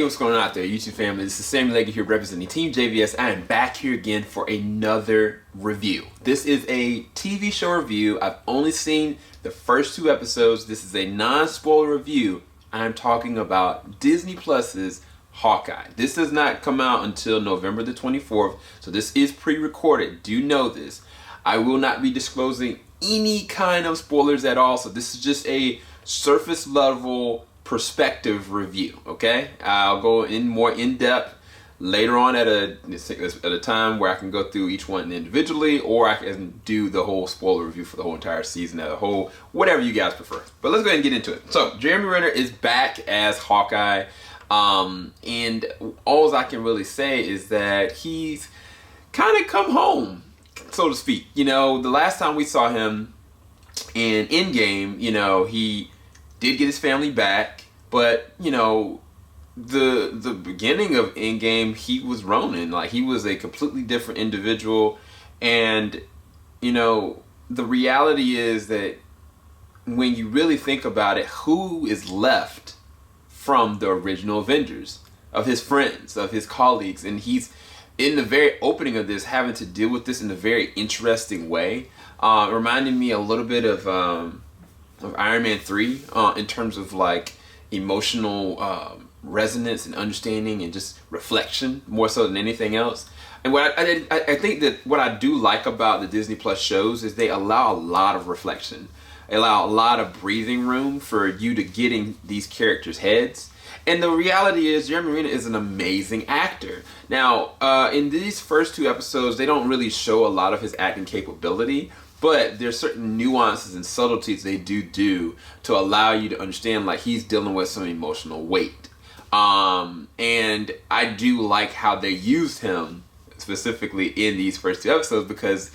what's going on out there, YouTube family? This is Sammy Leggy here representing Team JVS. I am back here again for another review. This is a TV show review. I've only seen the first 2 episodes. This is a non-spoiler review. I'm talking about Disney Plus's Hawkeye. This does not come out until November the 24th, so this is pre-recorded. Do know this. I will not be disclosing any kind of spoilers at all, so this is just a surface level perspective review, okay? I'll go in more in-depth later on at a time where I can go through each one individually, or I can do the whole spoiler review for the whole entire season as a whole, whatever you guys prefer. But let's go ahead and get into it. So, Jeremy Renner is back as Hawkeye, and all I can really say is that he's kind of come home, so to speak. You know, the last time we saw him in Endgame, you know, he did get his family back, but you know, the beginning of Endgame, he was Ronin. Like, he was a completely different individual, and you know, the reality is that when you really think about it, who is left from the original Avengers, of his friends, of his colleagues? And he's in the very opening of this having to deal with this in a very interesting way, reminding me a little bit of Iron Man 3 in terms of like emotional resonance and understanding and just reflection, more so than anything else. And what I think that what I do like about the Disney Plus shows is they allow a lot of reflection. They allow a lot of breathing room for you to get in these characters' heads. And the reality is, Jeremy Renner is an amazing actor. Now, in these first 2 episodes, they don't really show a lot of his acting capability, but there's certain nuances and subtleties they do to allow you to understand, like, he's dealing with some emotional weight. And I do like how they used him specifically in these first 2 episodes, because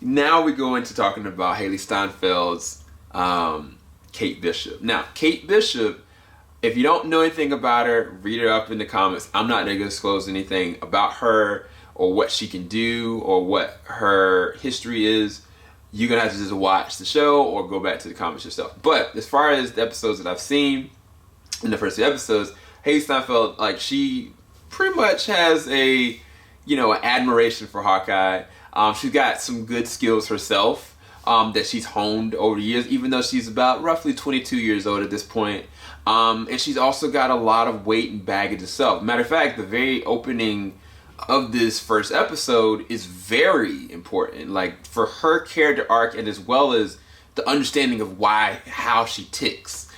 now we go into talking about Hailee Steinfeld's Kate Bishop. Now, Kate Bishop, if you don't know anything about her, read her up in the comments. I'm not going to disclose anything about her or what she can do or what her history is. You're going to have to just watch the show or go back to the comments yourself. But as far as the episodes that I've seen, in the first 2 episodes, Hailee Steinfeld, like, she pretty much has a, you know, admiration for Hawkeye. She's got some good skills herself that she's honed over the years, even though she's about roughly 22 years old at this point. And she's also got a lot of weight and baggage herself. Matter of fact, the very opening of this first episode is very important, like, for her character arc, and as well as the understanding of how she ticks.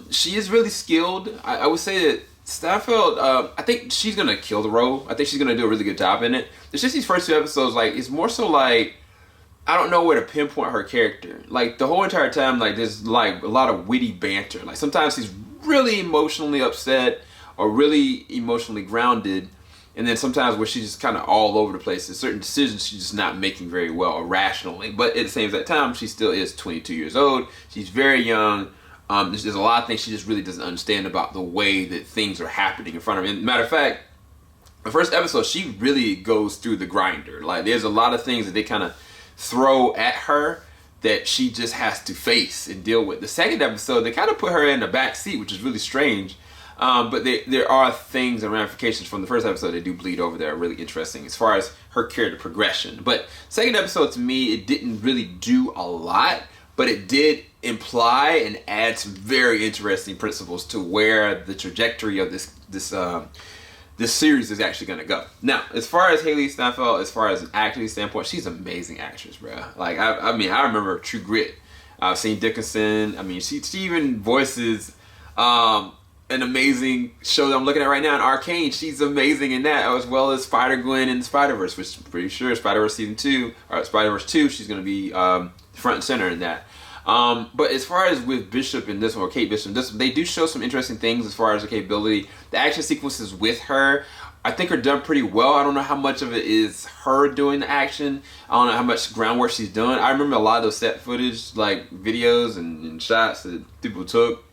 She is really skilled. I would say that Steinfeld, I think she's gonna kill the role. I think she's gonna do a really good job in it. It's just these first 2 episodes, like, it's more so like, I don't know where to pinpoint her character. Like, the whole entire time, like, there's like a lot of witty banter. Like, sometimes she's really emotionally upset or really emotionally grounded, and then sometimes where she's just kind of all over the place. There's certain decisions she's just not making very well or rationally. But at the same time, she still is 22 years old. She's very young. There's a lot of things she just really doesn't understand about the way that things are happening in front of her. And matter of fact, the first episode, she really goes through the grinder. Like, there's a lot of things that they kind of throw at her that she just has to face and deal with. The second episode, they kind of put her in the back seat, which is really strange. But there are things and ramifications from the first episode that do bleed over that are really interesting as far as her character progression. But second episode, to me, it didn't really do a lot, but it did imply and add some very interesting principles to where the trajectory of this series is actually going to go. Now, as far as Hailee Steinfeld, as far as an acting standpoint, she's an amazing actress, bro. Like, I mean, I remember True Grit. I've seen Dickinson. I mean, she even voices an amazing show that I'm looking at right now in Arcane. She's amazing in that, as well as Spider-Gwen in Spider-Verse, which I'm pretty sure Spider-Verse Season 2, or Spider-Verse 2, she's going to be front and center in that. But as far as with Bishop in this one, or Kate Bishop in this one, they do show some interesting things as far as her capability. The action sequences with her, I think, are done pretty well. I don't know how much of it is her doing the action. I don't know how much groundwork she's doing. I remember a lot of those set footage, like videos and shots that people took.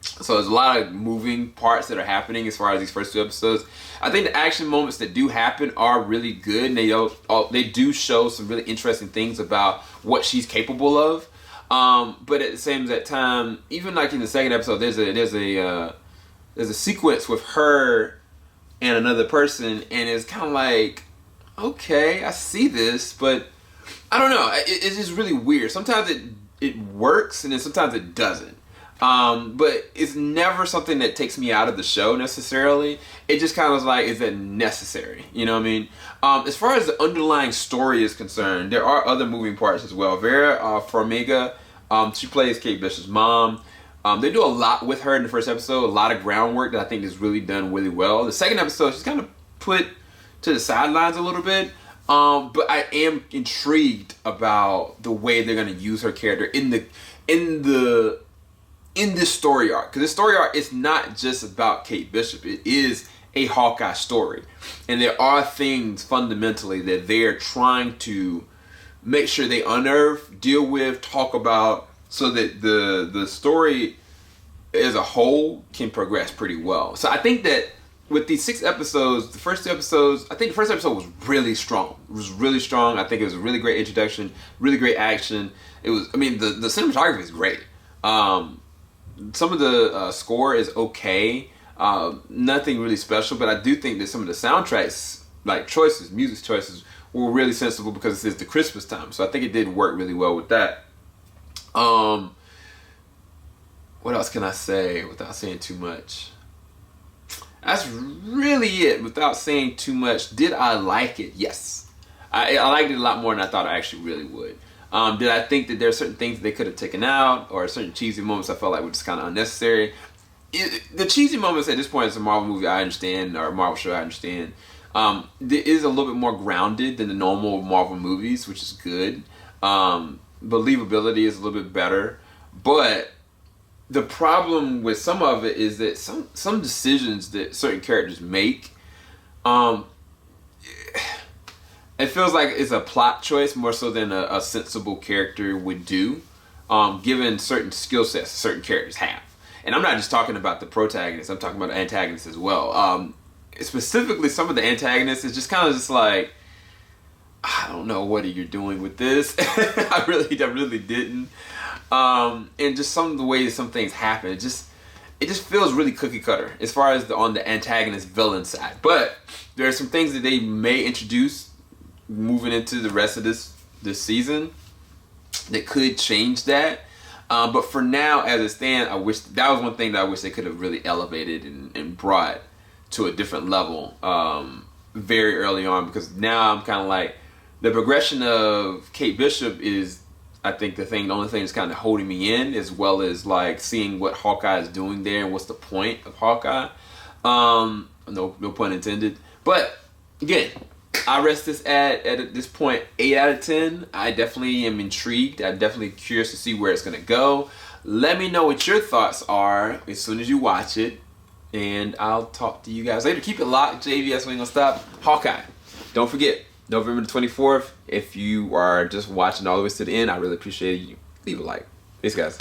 So there's a lot of moving parts that are happening as far as these first 2 episodes. I think the action moments that do happen are really good, and they do show some really interesting things about what she's capable of. But at the same time, even like in the second episode, there's a there's a sequence with her and another person, and it's kind of like, okay, I see this, but I don't know. It's just really weird. Sometimes it works, and then sometimes it doesn't. But it's never something that takes me out of the show necessarily. It just kind of like, is that necessary? You know what I mean? As far as the underlying story is concerned, there are other moving parts as well. Vera Farmiga, she plays Kate Bishop's mom. They do a lot with her in the first episode, a lot of groundwork that I think is really done really well. The second episode, she's kind of put to the sidelines a little bit. But I am intrigued about the way they're going to use her character in this story arc. Because this story arc is not just about Kate Bishop. It is a Hawkeye story. And there are things fundamentally that they're trying to make sure they unearth, deal with, talk about, so that the story as a whole can progress pretty well. So I think that with these 6 episodes, the first 2 episodes, I think the first episode was really strong. It was really strong. I think it was a really great introduction, really great action. It was, I mean, the cinematography is great. Some of the score is okay. Nothing really special, but I do think that some of the soundtracks, like music choices, were really sensible because it's the Christmas time. So I think it did work really well with that. What else can I say without saying too much? That's really it without saying too much. Did I like it? Yes. I liked it a lot more than I thought I actually really would. Did I think that there are certain things that they could have taken out, or certain cheesy moments I felt like were just kind of unnecessary? The cheesy moments at this point as a Marvel movie, I understand, or a Marvel show, I understand. It is a little bit more grounded than the normal Marvel movies, which is good. Believability is a little bit better. But the problem with some of it is that some decisions that certain characters make, it feels like it's a plot choice more so than a sensible character would do, given certain skill sets certain characters have. And I'm not just talking about the protagonists, I'm talking about the antagonists as well. Specifically, some of the antagonists is just kind of just like, I don't know what you're doing with this. I really didn't. And just some of the ways some things happen, it just feels really cookie cutter as far as on the antagonist villain side. But there are some things that they may introduce moving into the rest of this season that could change that. But for now, as it stands, I wish that was one thing that I wish they could have really elevated and brought to a different level very early on, because now I'm kind of like, the progression of Kate Bishop is, I think, the only thing that's kind of holding me in, as well as like seeing what Hawkeye is doing there and what's the point of Hawkeye. No pun intended. But again, I rest this at this point 8 out of 10. I definitely am intrigued. I'm definitely curious to see where it's gonna go. Let me know what your thoughts are as soon as you watch it, and I'll talk to you guys later. Keep it locked. JVS, we ain't gonna stop. Hawkeye. Don't forget, November the 24th. If you are just watching all the way to the end, I really appreciate you. Leave a like. Thanks, guys.